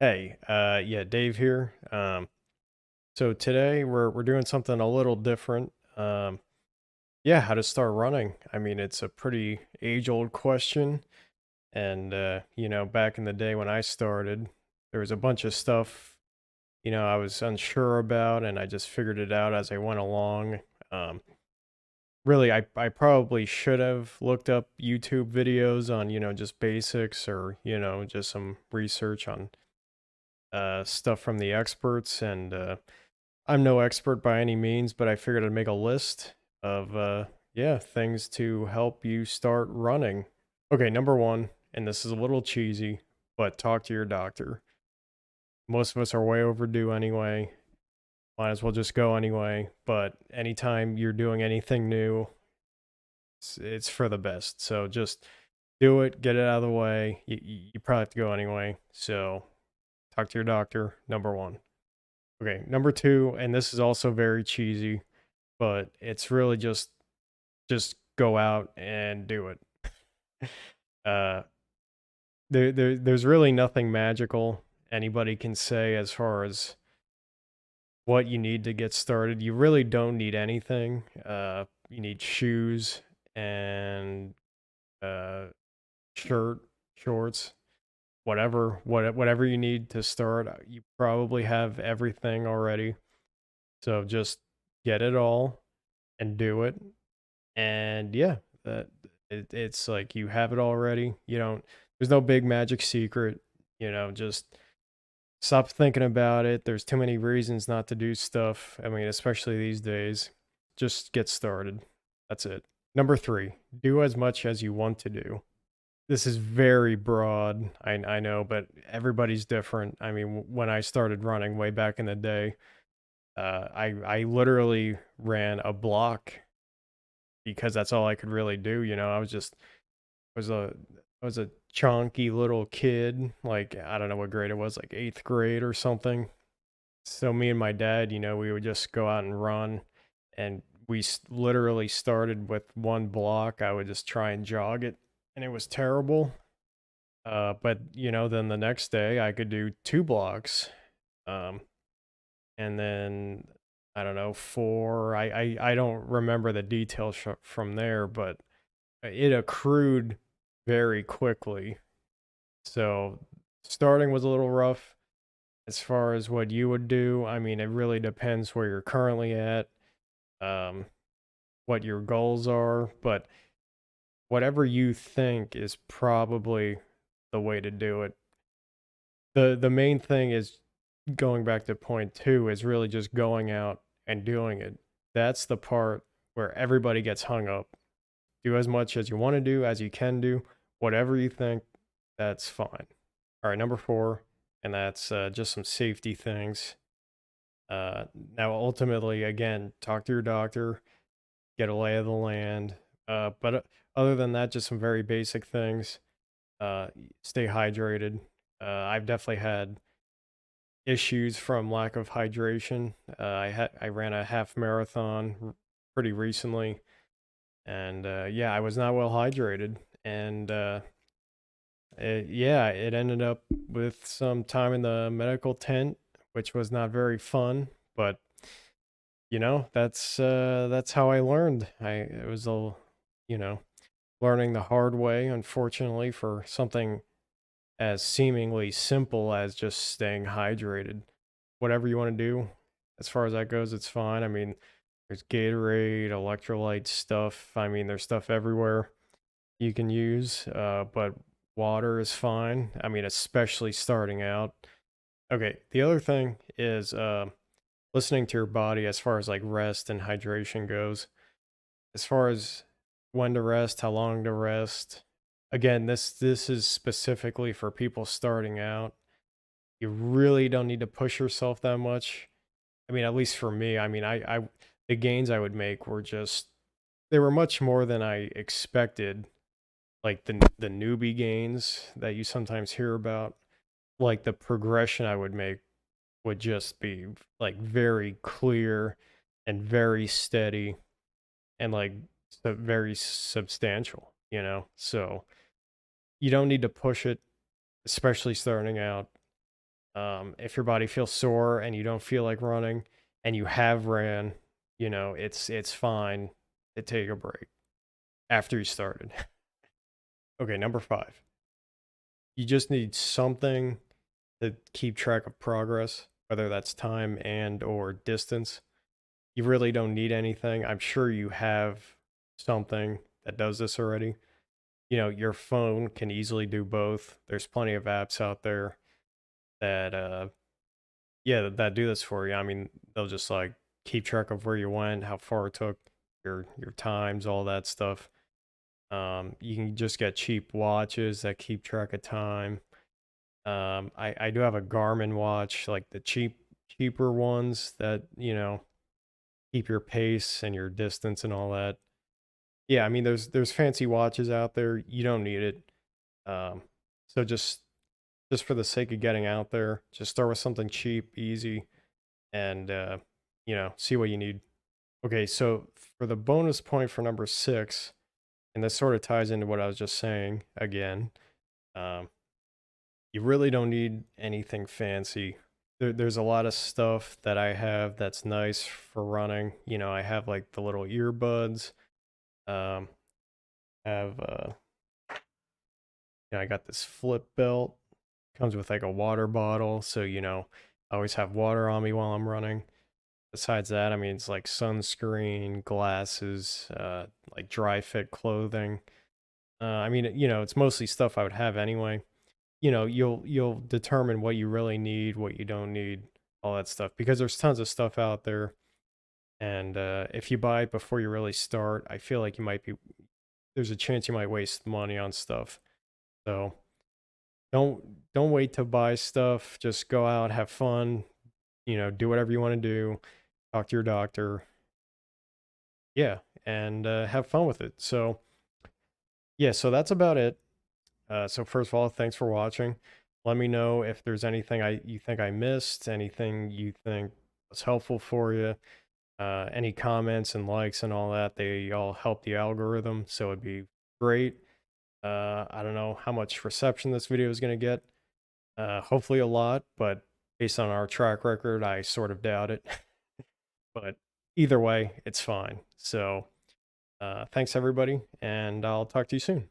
Hey, yeah, Dave here. So today we're doing something a little different. Yeah, how to start running. I mean, it's a pretty age-old question, and back in the day when I started, there was a bunch of stuff, I was unsure about, and I just figured it out as I went along. Um, Really, I probably should have looked up YouTube videos on, just basics or, just some research on stuff from the experts and I'm no expert by any means, but I figured I'd make a list of yeah, things to help you start running. Okay, number 1, and this is a little cheesy, but talk to your doctor. Most of us are way overdue anyway. Might as well just go anyway, but anytime you're doing anything new, it's for the best. So just do it, get it out of the way. You probably have to go anyway. So talk to your doctor, number 1. Okay, number 2, and this is also very cheesy, but it's really just go out and do it. Uh, there's really nothing magical anybody can say as far as what you need to get started. You really don't need anything. You need shoes and uh, shirt, shorts, whatever you need to start. You probably have everything already. So just get it all and do it. And yeah, that it's like you have it already. You don't there's no big magic secret, just stop thinking about it. There's too many reasons not to do stuff. I mean, especially these days. Just get started. That's it. Number 3, do as much as you want to do. This is very broad. I know, but everybody's different. I mean, when I started running way back in the day, I literally ran a block because that's all I could really do. Was a I was a chunky little kid, like I don't know what grade it was, like 8th grade or something. So me and my dad, we would just go out and run, and literally started with one block. I would just try and jog it, and it was terrible. But then the next day I could do 2 blocks, um, and then I don't know 4. I don't remember the details from there, but it accrued very quickly. So starting was a little rough as far as what you would do. I mean, it really depends where you're currently at, um, what your goals are, but whatever you think is probably the way to do it. The main thing is going back to point 2 is really just going out and doing it. That's the part where everybody gets hung up. Do as much as you want to do, as you can do, whatever you think, that's fine. All right, number 4, and that's just some safety things. Now, ultimately, again, talk to your doctor, get a lay of the land. But other than that, just some very basic things. Stay hydrated. I've definitely had issues from lack of hydration. I ran a half marathon pretty recently, and yeah, I was not well hydrated, and yeah, it ended up with some time in the medical tent, which was not very fun. But that's how I learned. It was you know learning the hard way, unfortunately, for something as seemingly simple as just staying hydrated. Whatever you want to do, as far as that goes, it's fine. I mean, there's Gatorade, electrolyte stuff. I mean, there's stuff everywhere you can use, but water is fine. I mean, especially starting out. Okay, the other thing is listening to your body as far as like rest and hydration goes. As far as when to rest, how long to rest. Again, this is specifically for people starting out. You really don't need to push yourself that much. I mean, at least for me, I mean, I the gains I would make were just they were much more than I expected. Like the newbie gains that you sometimes hear about, like the progression I would make would just be like very clear and very steady and like very substantial, So you don't need to push it, especially starting out. If your body feels sore and you don't feel like running and you have ran, it's fine to take a break after you started. Okay, number 5. You just need something to keep track of progress, whether that's time and or distance. You really don't need anything. I'm sure you have something that does this already. Your phone can easily do both. There's plenty of apps out there that yeah, that do this for you. I mean, they'll just like keep track of where you went, how far it took, your times, all that stuff. You can just get cheap watches that keep track of time. I do have a Garmin watch, like the cheaper ones that, keep your pace and your distance and all that. Yeah, I mean there's fancy watches out there. You don't need it. Um, so just for the sake of getting out there, just start with something cheap, easy, and see what you need. Okay, so for the bonus point for number 6, and this sort of ties into what I was just saying again. Um, you really don't need anything fancy. There's a lot of stuff that I have that's nice for running. I have like the little earbuds. Um, have I got this flip belt. Comes with like a water bottle, so I always have water on me while I'm running. Besides that, I mean, it's like sunscreen, glasses, like dry fit clothing. I mean, it's mostly stuff I would have anyway. You'll determine what you really need, what you don't need, all that stuff, because there's tons of stuff out there. And if you buy it before you really start, I feel like there's a chance you might waste money on stuff. So don't don't wait to buy stuff. Just go out, have fun, do whatever you want to do, talk to your doctor. Yeah, and have fun with it. So, yeah, so that's about it. So first of all, thanks for watching. Let me know if there's anything you think I missed, anything you think was helpful for you. Any comments and likes and all that, they all help the algorithm, so it'd be great. I don't know how much reception this video is going to get. Hopefully a lot, but based on our track record, I sort of doubt it. But either way, it's fine. So thanks everybody, and I'll talk to you soon.